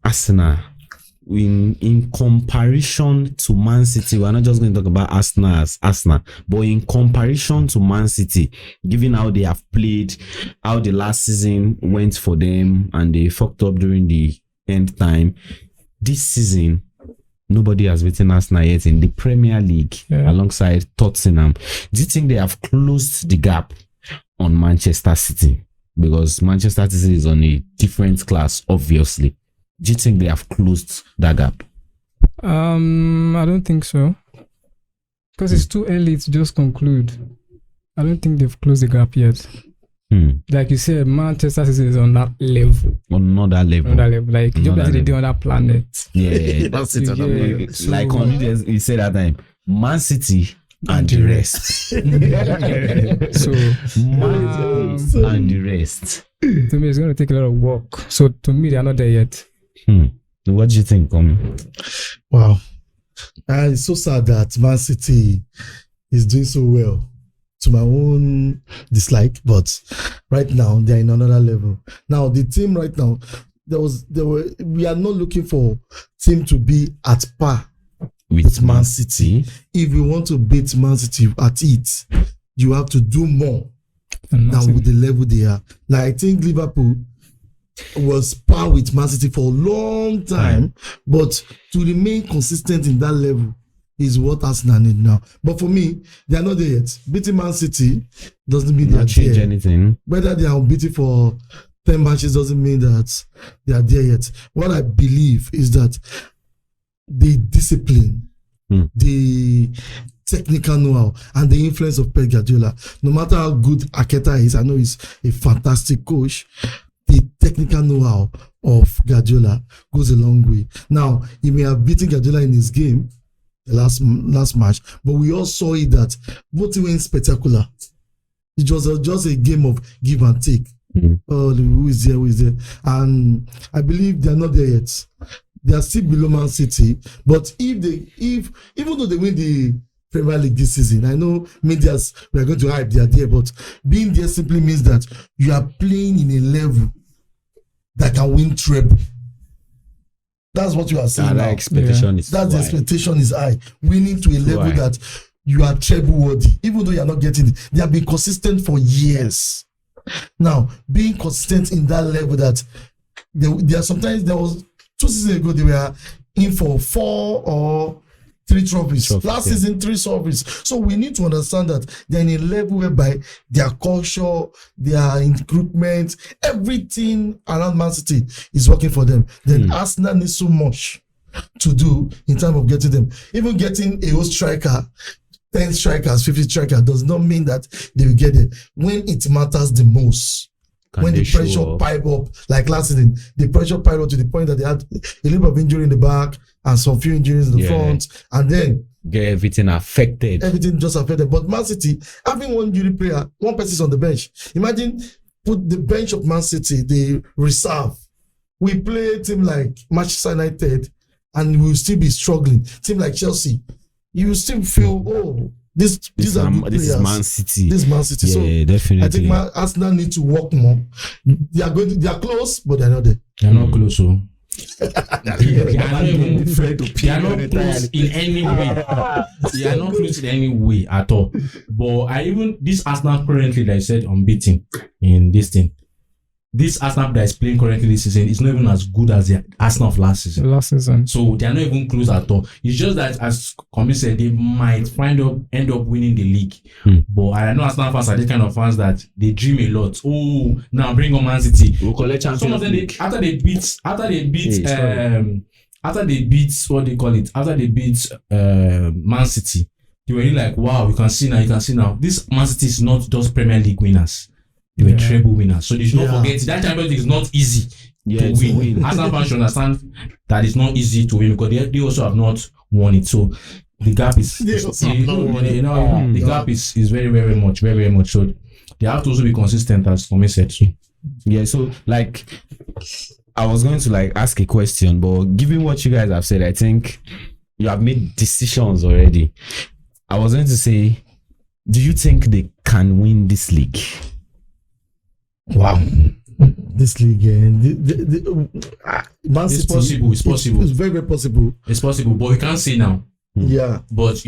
Arsenal, in comparison to Man City, we're not just going to talk about Arsenal as Arsenal, but in comparison to Man City, given how they have played, how the last season went for them, and they fucked up during the end time, this season, nobody has beaten Arsenal yet in the Premier League alongside Tottenham. Do you think they have closed the gap on Manchester City? Because Manchester City is on a different class, obviously. Do you think they have closed that gap? I don't think so. Because it's too early to just conclude. I don't think they've closed the gap yet. Like you said, Manchester City is on that level. On another level. Like, just like they do on that planet. Yeah, that's it. So, like you said that time, Man City and the rest. So, and the rest. To me, it's going to take a lot of work. So, to me, they are not there yet. What do you think, Komi? Wow. It's so sad that Man City is doing so well, to my own dislike, but right now they're in another level. Now the team right now, we are not looking for team to be at par with Man City. If you want to beat Man City at it, you have to do more than with the level they are. Like, I think Liverpool was par with Man City for a long time, but to remain consistent in that level is what Arsenal need now. But for me, they are not there yet. Beating Man City doesn't mean they are change there. Anything. Whether they are unbeaten for 10 matches doesn't mean that they are there yet. What I believe is that the discipline, the technical know-how, and the influence of Pep Guardiola, no matter how good Arteta is, I know he's a fantastic coach, the technical know-how of Guardiola goes a long way. Now, he may have beaten Guardiola in his game, the last match, but we all saw it that both went spectacular. It was just a game of give and take. Oh, who is there? And I believe they are not there yet. They are still below Man City. But even though they win the Premier League this season, I know medias we are going to hype they are there, but being there simply means that you are playing in a level that can win treble. That's what you are saying. That expectation is the expectation is high. Winning to a level that you are treble worthy, even though you are not getting it. They have been consistent for years. Now, being consistent in that level that there was 2 seasons ago they were in for 4 or 3 trophies. Last season, 3 trophies. So we need to understand that they're in a level whereby their culture, their recruitment, everything around Man City is working for them. Then Arsenal needs so much to do in terms of getting them. Even getting a whole striker, 10 strikers, 50 strikers does not mean that they will get it. When it matters the most, when the pressure pipe up, like last season, the pressure piled up to the point that they had a little bit of injury in the back and some few injuries in the front, and then get everything affected. Everything just affected. But Man City, having one injury player, one person is on the bench. Imagine put the bench of Man City, the reserve. We play a team like Manchester United, and we will still be struggling. Team like Chelsea, you will still feel, these are good players. This is Man City. This is Man City. Yeah, so definitely. I think Arsenal need to work more. They are close, but they're not there. They're not close, so. They are not close in any way. They are not close in any way at all. But this Arsenal currently, that I said, unbeaten in this thing. This Arsenal that is playing currently this season is not even as good as the Arsenal of last season. So they are not even close at all. It's just that, as Komi said, they might end up winning the league. But I know Arsenal fans are the kind of fans that they dream a lot. Oh, now bring on Man City. We'll collect Champions Some of them, after they beat Man City, they were really like, wow, you can see now. This Man City is not just Premier League winners. They were treble winners. So they should not forget that Champions League is not easy to win. Arsenal fans should understand that it's not easy to win because they also have not won it. So the gap is the gap is very, very much, very, very much. So they have to also be consistent, as Komi said. So. Yeah, so like I was going to ask a question, but given what you guys have said, I think you have made decisions already. I was going to say, do you think they can win this league? Wow. this league, Man It's City, possible. It's possible. It's very, very possible. It's possible, but we can't say now. Yeah. But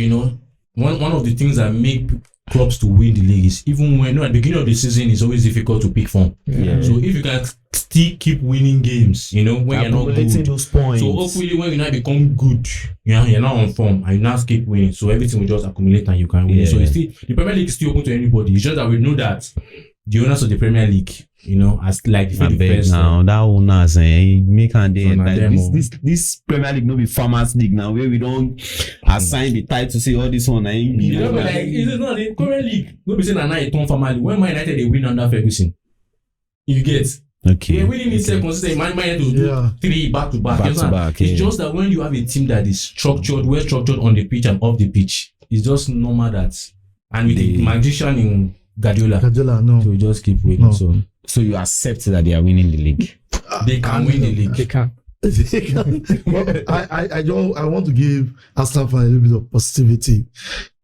one of the things that make clubs to win the league is even when at the beginning of the season it's always difficult to pick form. Yeah. So if you can still keep winning games, when you're not good, those points. so hopefully when you now become good, you're now on form and you now keep winning. So everything will just accumulate and you can win. Yeah. So it's still, the Premier League is still open to anybody. It's just that we know that the owners of the Premier League, as like the first now that owners make and So like this Premier League no be farmers league now where we don't assign the title to say all this one but like it's not the Premier League. No be saying na a turn family. When Man United they win under Ferguson, you get. okay. Yeah, winning itself consistent. Man United to do 3 back to back. It's just that when you have a team that is well structured on the pitch and off the pitch, it's just normal that. And with the magician in Guardiola, no. so we just keep winning. No. So you accept that they are winning the league. They can win the league. They can. But I want to give Arsenal fans a little bit of positivity.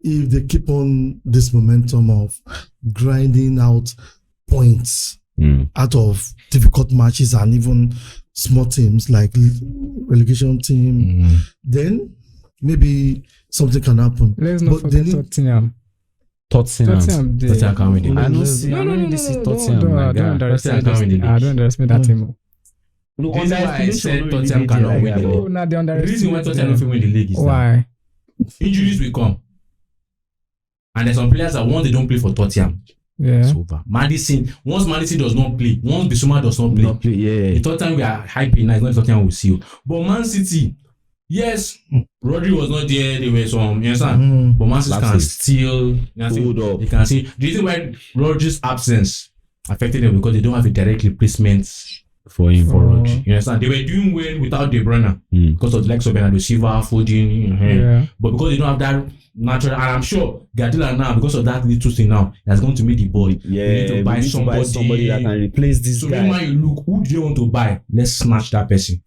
If they keep on this momentum of grinding out points out of difficult matches and even small teams like relegation team, then maybe something can happen. Let's not forget Tottenham. Tottenham can win the league. I don't see. No, Tottenham. don't underestimate that team. The reason why I said Tottenham cannot win the league. No, they The underestimate. reason why Tottenham will win the league is that Why? injuries will come. And there's some players that once they don't play for Tottenham, Yeah. it's over. Once Madison does not play, once Bissouma does not play, the Tottenham we are hyping now, it's not Tottenham will see you. But Man City, yes, Rodri was not there, they were some, you understand? But Man City can still, hold up. they can see. The reason why Rodri's absence affected them because they don't have a direct replacement for him. for Rodri. You understand? They were doing well without De Bruyne because of the likes of Bernardo Silva, Foden, Yeah. but because they don't have that natural, and I'm sure Guardiola now, because of that little thing now, that's going to make the boy. Yeah, we need to buy somebody that can replace this So guy. when you look, who do you want to buy? Let's snatch that person.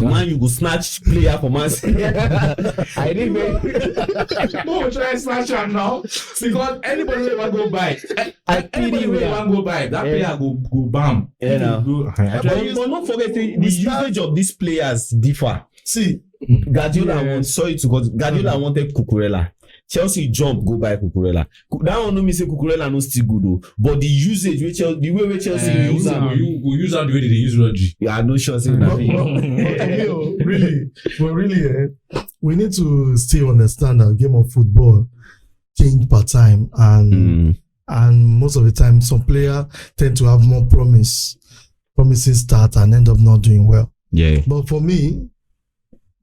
Man, you go snatch player for Man City. I didn't No, try snatch him now because anybody who want go buy, anybody who want go buy, that player go bam. Yeah, now. But don't forget the usage of these players differ. See, Guardiola Guardiola wanted Cucurella. Chelsea jump go buy Cucurella. That one no mean say Cucurella no still good though. But the usage the way Chelsea use am, we use that the way they use Rodri. yeah, I no sure say really, we need to still understand that game of football change per time, and most of the time some players tend to have more promising start and end up not doing well. Yeah. But for me,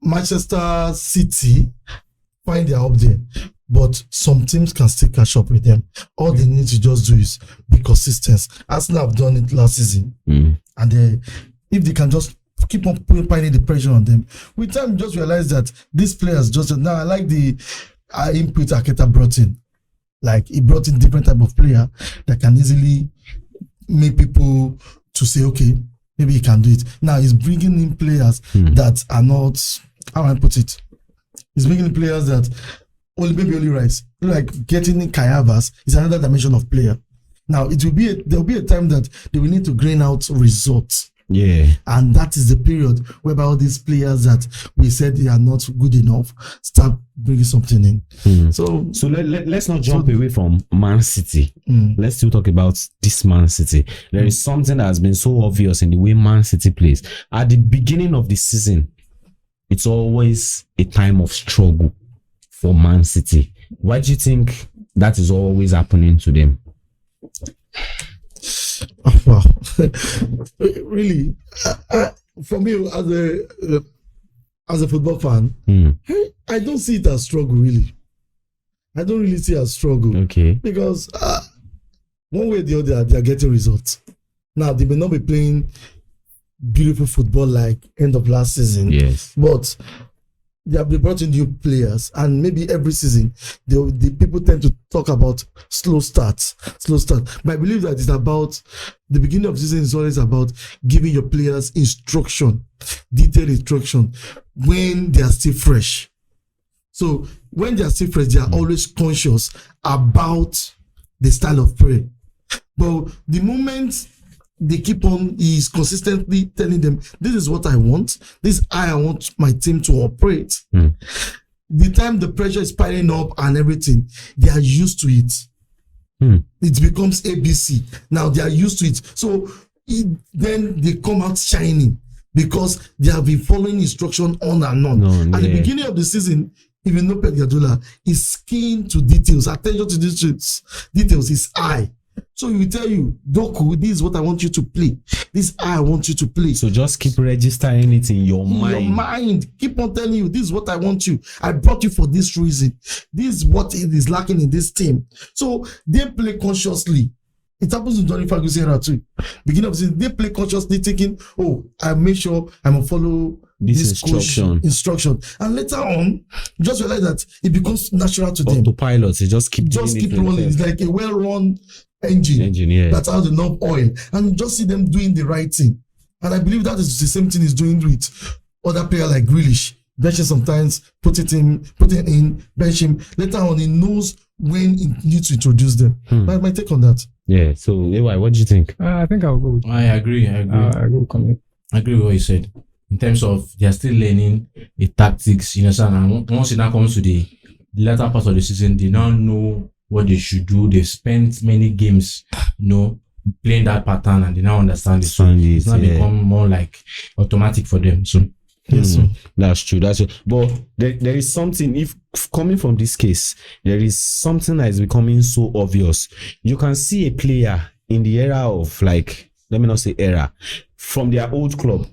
Manchester City find their up there, but some teams can still catch up with them. All they need to just do is be consistent. Arsenal have done it last season, and if they can just keep on putting the pressure on them, with time, just realize that these players just now. I like the input Arteta brought in. Like he brought in different type of player that can easily make people to say, okay, maybe he can do it. Now he's bringing in players that are not, how I put it, he's bringing in players that only rise. Like getting in Kai Havertz is another dimension of player. Now there will be a time that they will need to grain out results. Yeah. And that is the period whereby all these players that we said they are not good enough start bringing something in. So let's not jump away from Man City. Let's still talk about this Man City. There is something that has been so obvious in the way Man City plays. At the beginning of the season, it's always a time of struggle for Man City. Why do you think that is always happening to them? Wow. Really, for me as a football fan, I don't see it as struggle. Really, I don't really see it as struggle. Okay. Because one way or the other, they are getting results. Now they may not be playing beautiful football like end of last season. Yes. But they brought in new players, and maybe every season the people tend to talk about slow starts. But I believe that it's about the beginning of the season is always about giving your players detailed instruction when they are still fresh. So when they are still fresh, they are always conscious about the style of play. But the moment he's consistently telling them, this is what I want. This is how I want my team to operate. The time the pressure is piling up and everything, they are used to it. It becomes ABC. Now they are used to it. So then they come out shining because they have been following instruction on and on. At the beginning of the season, if you know Pep Guardiola, is keen to details, attention to details is high. So he will tell you, Doku, this is what I want you to play. This is how I want you to play. So just keep registering it in your mind. Your mind. Keep on telling you, this is what I want you. I brought you for this reason. This is what it is lacking in this team. So they play consciously. It happens to Donny Ferguson too. Beginning of the season, they play consciously thinking, I make sure I'm going to follow this instruction. And later on, just realize that it becomes natural to them. Autopilot, they just keep rolling. It's like a well-run engine that has enough oil. And just see them doing the right thing. And I believe that is the same thing he's doing with other players like Grealish. Bench him sometimes, put it in, bench him. Later on, he knows when he needs to introduce them. My take on that. Yeah, so Levi, what do you think? I think I'll go with I agree. I agree with what you said. In terms of they are still learning the tactics, and once it now comes to the latter part of the season, they now know what they should do. They spent many games, playing that pattern, and they now understand it. So it's now become more like automatic for them. So yes, that's true. But there is something, if coming from this case, there is something that is becoming so obvious. You can see a player in the era of, like, let me not say era, from their old club,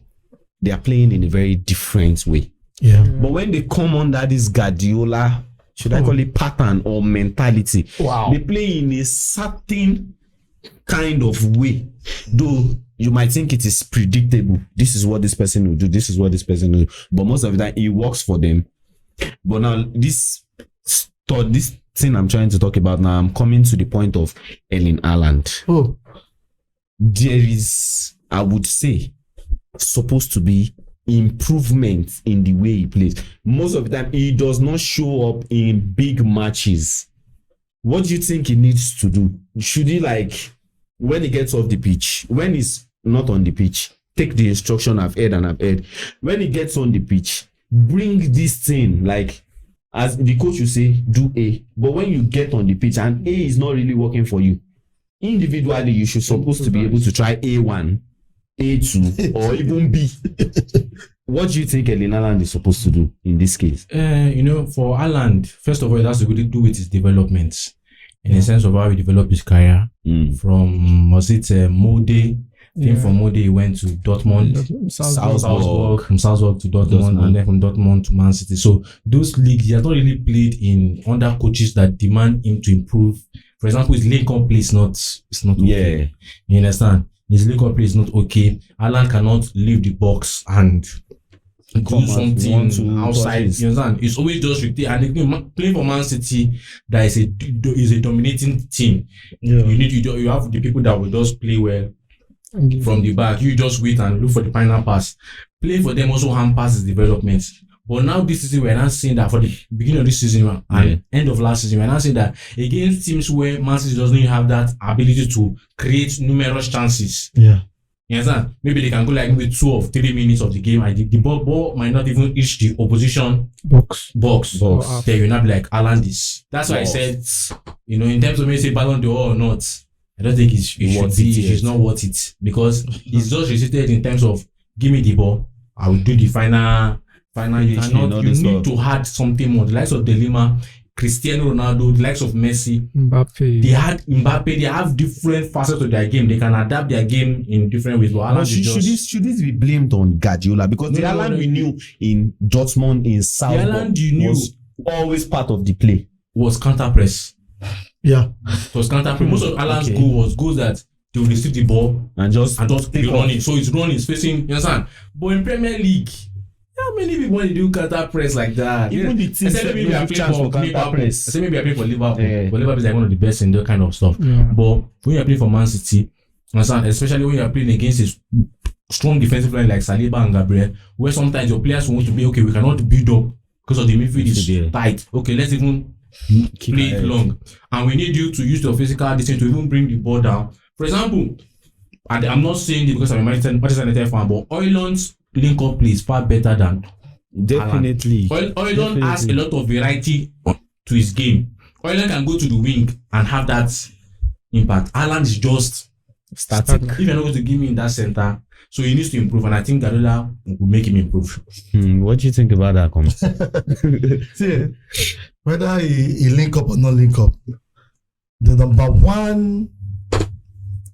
they are playing in a very different way. But when they come under this Guardiola, should I call it pattern or mentality, they play in a certain kind of way. Though you might think it is predictable. This is what this person will do. This is what this person will do. But most of the time, it works for them. But now, this thing I'm trying to talk about now, I'm coming to the point of Erling Haaland. There is, I would say, supposed to be improvement in the way he plays. Most of the time, he does not show up in big matches. What do you think he needs to do? Should he, like, when he gets off the pitch, when he's not on the pitch, take the instruction I've heard. When he gets on the pitch, bring this thing, like, as the coach will say, do A. But when you get on the pitch and A is not really working for you, individually, you should supposed to be able to try A1, A2, or even B. What do you think Erling Haaland is supposed to do in this case? For Haaland, first of all, it has to do with his development. In the sense of how he developed his career. From, was it Molde? From Molde, he went to Dortmund, Salzburg, from Salzburg to Dortmund, and then from Dortmund to Man City. So those leagues, he has not really played in under coaches that demand him to improve. For example, his Lincoln play is not okay. You understand? His Lincoln play is not okay. Haaland cannot leave the box and do something outside. You understand? It's always just and playing for Man City, that is a dominating team. You have the people that will just play well from the back. You just wait and look for the final pass. Play for them also hampers his development. But now this season, we're not saying that for the beginning of this season and end of last season, we're not saying that against teams where Man City doesn't even have that ability to create numerous chances. You understand? Maybe they can go like maybe 2 or 3 minutes of the game. The ball might not even reach the opposition box. Then you're not be like Haaland is. That's why I said, in terms of maybe say Ballon d'Or or not, I don't think it's not worth it, because it's just restricted in terms of give me the ball, I will do the final. You need to add something more. The likes of De Lima, Cristiano Ronaldo, the likes of Messi, Mbappe, they have different facets of their game. They can adapt their game in different ways. But should this be blamed on Guardiola? Because the Haaland we knew in Dortmund, in Salzburg, was always part of the play. Was counter press. It was counter press. Most of Haaland's goal was goals that they will receive the ball and just be running. So it's running, it's facing, you understand? But in Premier League, how many people want to do counter press like that? Even the teams that maybe have chance for counter press. Maybe I play for Liverpool. But Liverpool is like one of the best in that kind of stuff. But when you play for Man City, especially when you are playing against a strong defensive line like Saliba and Gabriel, where sometimes your players want to be, okay, we cannot build up because of the midfield is tight. Okay, let's even play it long. And we need you to use your physical distance to even bring the ball down. For example, and I'm not saying it because I'm a Manchester United fan, but Højlund's link up play is far better than Definitely. Højlund has a lot of variety to his game. Højlund can go to the wing and have that impact. Haaland is just Static. if you're not going to give me in that center, so he needs to improve, and I think Guardiola will make him improve. What do you think about that, Kom? See, whether he link up or not link up, the number one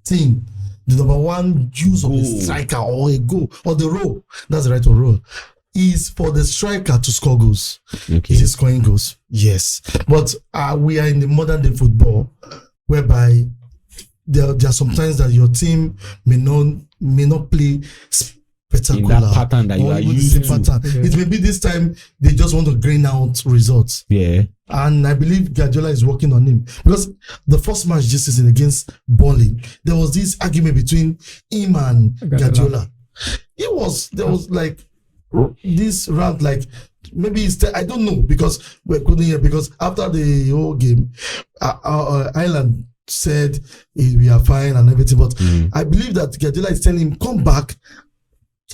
thing, the number one use of a striker or a goal or the role, that's the right role, is for the striker to score goals. Okay. Is he scoring goals? Yes. But we are in the modern day football whereby there are sometimes that your team may not play spectacular. In that pattern that you are used to. Pattern. Yeah. It may be this time they just want to grain out results. Yeah. And I believe Guardiola is working on him. Because the first match this season against Burnley, there was this argument between him and Guardiola. There was like this round, like maybe I don't know, because we couldn't hear, because after the whole game, Ireland said we are fine and everything, but I believe that Guardiola is telling him, come back,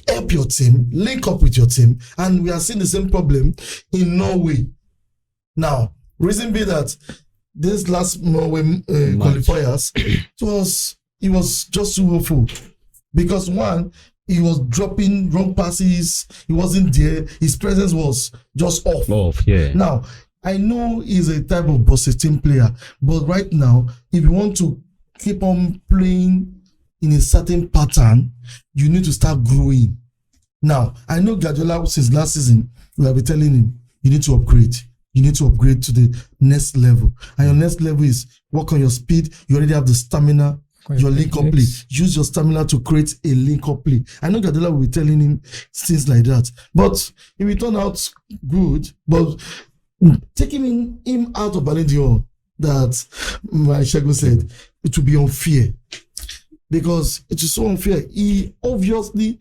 help your team, link up with your team, and we are seeing the same problem in Norway. Now, reason being that this last Norway qualifiers, it was just too awful, because one, he was dropping wrong passes, he wasn't there, his presence was just off. Yeah. Now, I know he's a type of team player, but right now, if you want to keep on playing in a certain pattern, you need to start growing. Now, I know Guardiola since last season, we have been telling him, you need to upgrade. You need to upgrade to the next level. And your next level is work on your speed. You already have the stamina, your link-up play. Use your stamina to create a link-up play. I know Guardiola will be telling him things like that. But if it turn out good, but taking him out of Ballon d'Or, that my Shegun said, it will be unfair. Because it is so unfair. He obviously,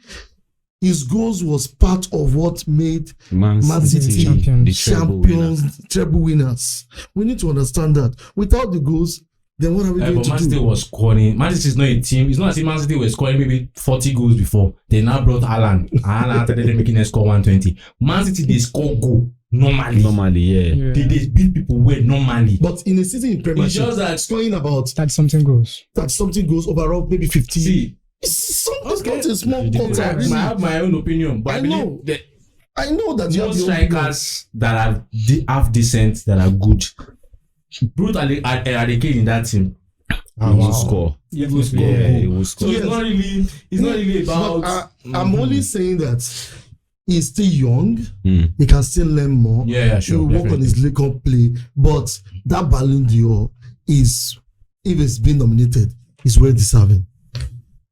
his goals was part of what made Man City champions, treble winners. We need to understand that. Without the goals, then what are we going to Man do? City was scoring. Man City is not a team. It's not as if Man City was scoring maybe 40 goals before. They now brought Haaland. Haaland started making them score 120. Man City, they score goal normally. Yeah. They beat people well normally. But in a season in Premier League, just that scoring about that something goes overall maybe 50. See, it's not a small contract. I have my own opinion, but I know believe I know that you have most strikers that are half decent, that are good, Brute Eradicate in that team. He will score. He will score. Yeah, he will score. So it's not really about. But I'm only saying that he's still young. He can still learn more. Yeah, sure. He will work on his league play. But that Ballon d'Or is, if it's been nominated, is well deserving.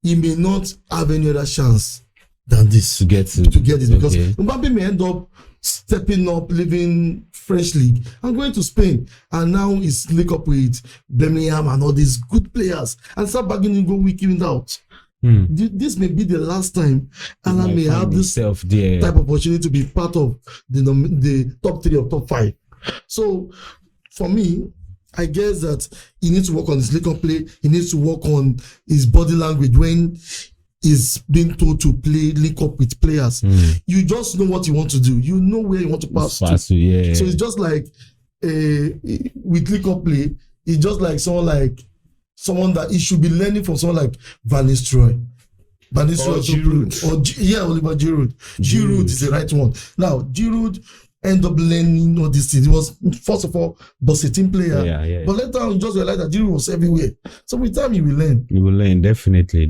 He may not have any other chance than this to get this because Mbappe may end up stepping up, leaving French league and going to Spain, and now he's linked up with Birmingham and all these good players and start bagging and go weekend out. This may be the last time Alan may have this type of opportunity to be part of the top 3 or top 5. So for me, I guess that he needs to work on his league play. He needs to work on his body language when he's being told to play, link up with players. You just know what you want to do. You know where you want to pass to. Yeah. So it's just like with link up play, it's just like someone that he should be learning from someone like Van Nistelrooy. Oliver Giroud. Giroud is the right one. Now, Giroud end up learning all these things. He was, first of all, a team player. Yeah. But later on, you just realize that Giroud was everywhere. So with time, he will learn. He will learn, definitely.